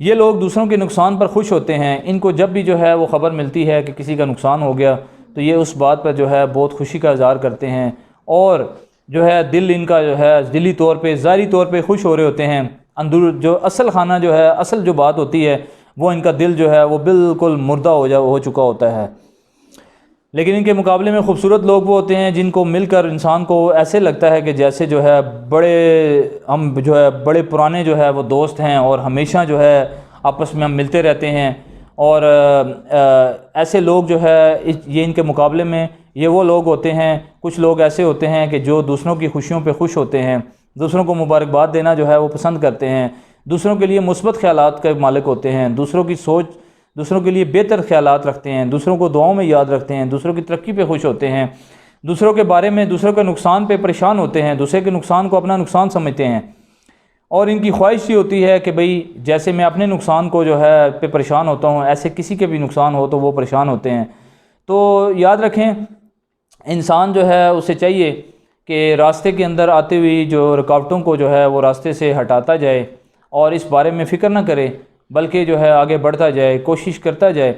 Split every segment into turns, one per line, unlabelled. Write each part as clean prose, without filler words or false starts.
یہ لوگ دوسروں کے نقصان پر خوش ہوتے ہیں. ان کو جب بھی جو ہے وہ خبر ملتی ہے کہ کسی کا نقصان ہو گیا تو یہ اس بات پر جو ہے بہت خوشی کا اظہار کرتے ہیں، اور جو ہے دل ان کا جو ہے دلی طور پہ ظاہری طور پہ خوش ہو رہے ہوتے ہیں. اندر جو اصل خانہ جو ہے، اصل جو بات ہوتی ہے، وہ ان کا دل جو ہے وہ بالکل مردہ ہو چکا ہوتا ہے. لیکن ان کے مقابلے میں خوبصورت لوگ وہ ہوتے ہیں جن کو مل کر انسان کو ایسے لگتا ہے کہ جیسے جو ہے بڑے پرانے جو ہے وہ دوست ہیں، اور ہمیشہ جو ہے آپس میں ہم ملتے رہتے ہیں. اور ایسے لوگ جو ہے یہ ان کے مقابلے میں یہ وہ لوگ ہوتے ہیں. کچھ لوگ ایسے ہوتے ہیں کہ جو دوسروں کی خوشیوں پہ خوش ہوتے ہیں، دوسروں کو مبارکباد دینا جو ہے وہ پسند کرتے ہیں، دوسروں کے لیے مثبت خیالات کے مالک ہوتے ہیں، دوسروں کی سوچ، دوسروں کے لیے بہتر خیالات رکھتے ہیں، دوسروں کو دعاؤں میں یاد رکھتے ہیں، دوسروں کی ترقی پہ خوش ہوتے ہیں، دوسروں کے بارے میں دوسروں کے نقصان پہ پریشان ہوتے ہیں، دوسرے کے نقصان کو اپنا نقصان سمجھتے ہیں. اور ان کی خواہش یہ ہوتی ہے کہ بھئی جیسے میں اپنے نقصان کو جو ہے پہ پریشان ہوتا ہوں، ایسے کسی کے بھی نقصان ہو تو وہ پریشان ہوتے ہیں. تو یاد رکھیں، انسان جو ہے اسے چاہیے کہ راستے کے اندر آتی ہوئی جو رکاوٹوں کو جو ہے وہ راستے سے ہٹاتا جائے، اور اس بارے میں فکر نہ کرے، بلکہ جو ہے آگے بڑھتا جائے، کوشش کرتا جائے.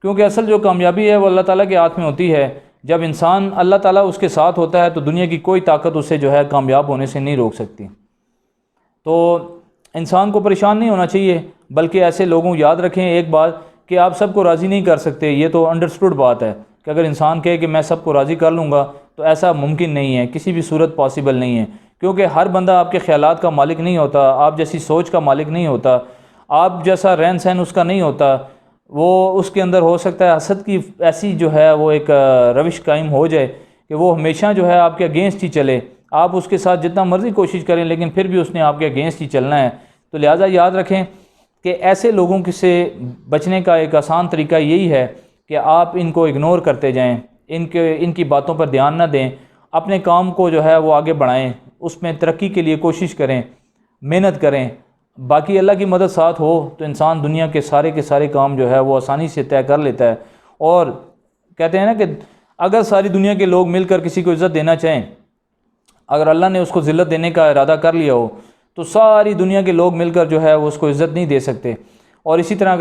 کیونکہ اصل جو کامیابی ہے وہ اللہ تعالیٰ کے ہاتھ میں ہوتی ہے. جب انسان اللہ تعالیٰ اس کے ساتھ ہوتا ہے تو دنیا کی کوئی طاقت اسے جو ہے کامیاب ہونے سے نہیں روک سکتی. تو انسان کو پریشان نہیں ہونا چاہیے، بلکہ ایسے لوگوں یاد رکھیں ایک بات کہ آپ سب کو راضی نہیں کر سکتے. یہ تو انڈرسٹوڈ بات ہے کہ اگر انسان کہے کہ میں سب کو راضی کر لوں گا تو ایسا ممکن نہیں ہے، کسی بھی صورت پاسبل نہیں ہے. کیونکہ ہر بندہ آپ کے خیالات کا مالک نہیں ہوتا، آپ جیسی سوچ کا مالک نہیں ہوتا، آپ جیسا رہن سہن اس کا نہیں ہوتا. وہ اس کے اندر ہو سکتا ہے حسد کی ایسی جو ہے وہ ایک روش قائم ہو جائے کہ وہ ہمیشہ جو ہے آپ کے اگینسٹ ہی چلے. آپ اس کے ساتھ جتنا مرضی کوشش کریں لیکن پھر بھی اس نے آپ کے اگینسٹ ہی چلنا ہے. تو لہٰذا یاد رکھیں کہ ایسے لوگوں سے بچنے کا ایک آسان طریقہ یہی ہے کہ آپ ان کو اگنور کرتے جائیں، ان کی باتوں پر دھیان نہ دیں، اپنے کام کو جو ہے وہ آگے بڑھائیں، اس میں ترقی کے لیے کوشش کریں، محنت کریں. باقی اللہ کی مدد ساتھ ہو تو انسان دنیا کے سارے کام جو ہے وہ آسانی سے طے کر لیتا ہے. اور کہتے ہیں نا کہ اگر ساری دنیا کے لوگ مل کر کسی کو عزت دینا چاہیں، اگر اللہ نے اس کو ذلت دینے کا ارادہ کر لیا ہو تو ساری دنیا کے لوگ مل کر جو ہے وہ اس کو عزت نہیں دے سکتے. اور اسی طرح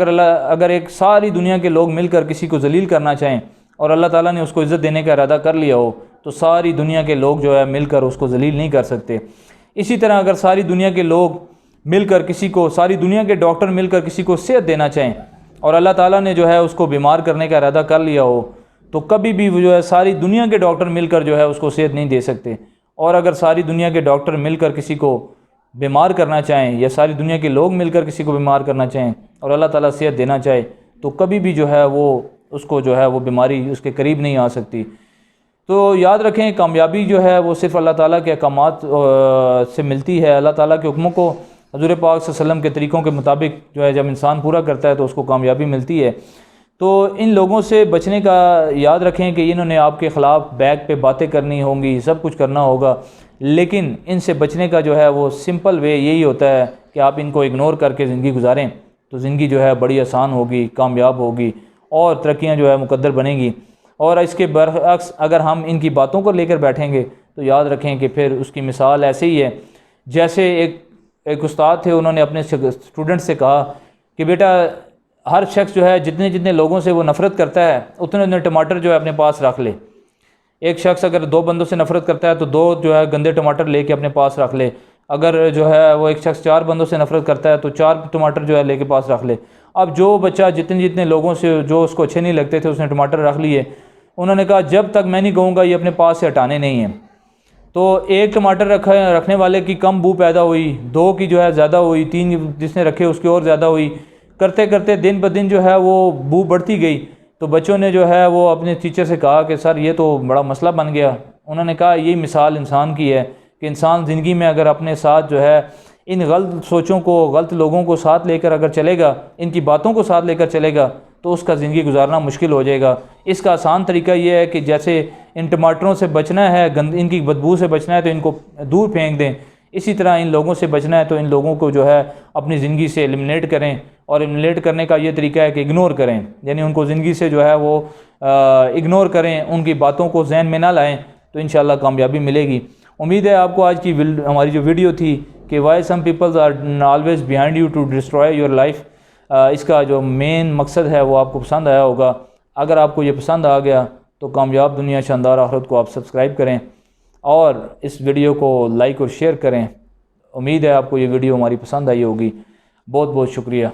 اگر ایک ساری دنیا کے لوگ مل کر کسی کو ذلیل کرنا چاہیں اور اللہ تعالیٰ نے اس کو عزت دینے کا ارادہ کر لیا ہو تو ساری دنیا کے لوگ جو ہے مل کر اس کو ذلیل نہیں کر سکتے. اسی طرح اگر ساری دنیا کے لوگ مل کر ساری دنیا کے ڈاکٹر مل کر کسی کو صحت دینا چاہیں اور اللہ تعالیٰ نے جو ہے اس کو بیمار کرنے کا ارادہ کر لیا ہو تو کبھی بھی جو ہے ساری دنیا کے ڈاکٹر مل کر جو ہے اس کو صحت نہیں دے سکتے. اور اگر ساری دنیا کے ڈاکٹر مل کر کسی کو بیمار کرنا چاہیں یا ساری دنیا کے لوگ مل کر کسی کو بیمار کرنا چاہیں اور اللہ تعالیٰ صحت دینا چاہے تو کبھی بھی جو ہے وہ اس کو جو ہے وہ بیماری اس کے قریب نہیں آ سکتی. تو یاد رکھیں کامیابی جو ہے وہ صرف اللہ تعالیٰ کے احکامات سے ملتی ہے. اللہ تعالیٰ کے حکموں کو حضور پاک صلی اللہ علیہ وسلم کے طریقوں کے مطابق جو ہے جب انسان پورا کرتا ہے تو اس کو کامیابی ملتی ہے. تو ان لوگوں سے بچنے کا یاد رکھیں کہ انہوں نے آپ کے خلاف بیک پہ باتیں کرنی ہوں گی، سب کچھ کرنا ہوگا، لیکن ان سے بچنے کا جو ہے وہ سمپل وے یہی ہوتا ہے کہ آپ ان کو اگنور کر کے زندگی گزاریں تو زندگی جو ہے بڑی آسان ہوگی، کامیاب ہوگی اور ترقیاں جو ہے مقدر بنیں گی. اور اس کے برعکس اگر ہم ان کی باتوں کو لے کر بیٹھیں گے تو یاد رکھیں کہ پھر اس کی مثال ایسے ہی ہے جیسے ایک استاد تھے، انہوں نے اپنے اسٹوڈنٹ سے کہا کہ بیٹا ہر شخص جو ہے جتنے لوگوں سے وہ نفرت کرتا ہے اتنے ٹماٹر جو ہے اپنے پاس رکھ لے. ایک شخص اگر 2 بندوں سے نفرت کرتا ہے تو 2 جو ہے گندے ٹماٹر لے کے اپنے پاس رکھ لے. اگر جو ہے وہ ایک شخص 4 بندوں سے نفرت کرتا ہے تو 4 ٹماٹر جو ہے لے کے پاس رکھ لے. اب جو بچہ جتنے لوگوں سے جو اس کو اچھے نہیں لگتے تھے اس نے ٹماٹر رکھ لیے. انہوں نے کہا جب تک میں نہیں کہوں گا یہ اپنے پاس سے ہٹانے نہیں ہیں. تو 1 ٹماٹر رکھنے والے کی کم بو پیدا ہوئی، 2 کی جو ہے زیادہ ہوئی، 3 جس نے رکھے اس کی اور زیادہ ہوئی. کرتے کرتے دن بدن جو ہے وہ بو بڑھتی گئی. تو بچوں نے جو ہے وہ اپنے ٹیچر سے کہا کہ سر یہ تو بڑا مسئلہ بن گیا. انہوں نے کہا یہی مثال انسان کی ہے کہ انسان زندگی میں اگر اپنے ساتھ جو ہے ان غلط سوچوں کو، غلط لوگوں کو ساتھ لے کر اگر چلے گا، ان کی باتوں کو ساتھ لے کر چلے گا تو اس کا زندگی گزارنا مشکل ہو جائے گا. اس کا آسان طریقہ یہ ہے کہ جیسے ان ٹماٹروں سے بچنا ہے، ان کی بدبو سے بچنا ہے تو ان کو دور پھینک دیں، اسی طرح ان لوگوں سے بچنا ہے تو ان لوگوں کو جو ہے اپنی زندگی سے ایلیمنیٹ کریں. اور ایلیمنیٹ کرنے کا یہ طریقہ ہے کہ اگنور کریں، یعنی ان کو زندگی سے جو ہے وہ اگنور کریں، ان کی باتوں کو ذہن میں نہ لائیں تو انشاءاللہ کامیابی ملے گی. امید ہے آپ کو آج کی ہماری جو ویڈیو تھی کہ why some peoples are always behind you to destroy your life, اس کا جو مین مقصد ہے وہ آپ کو پسند آیا ہوگا۔ اگر آپ کو یہ پسند آ گیا تو کامیاب دنیا شاندار آخرت کو آپ سبسکرائب کریں اور اس ویڈیو کو لائک اور شیئر کریں۔ امید ہے آپ کو یہ ویڈیو ہماری پسند آئی ہوگی۔ بہت بہت شکریہ۔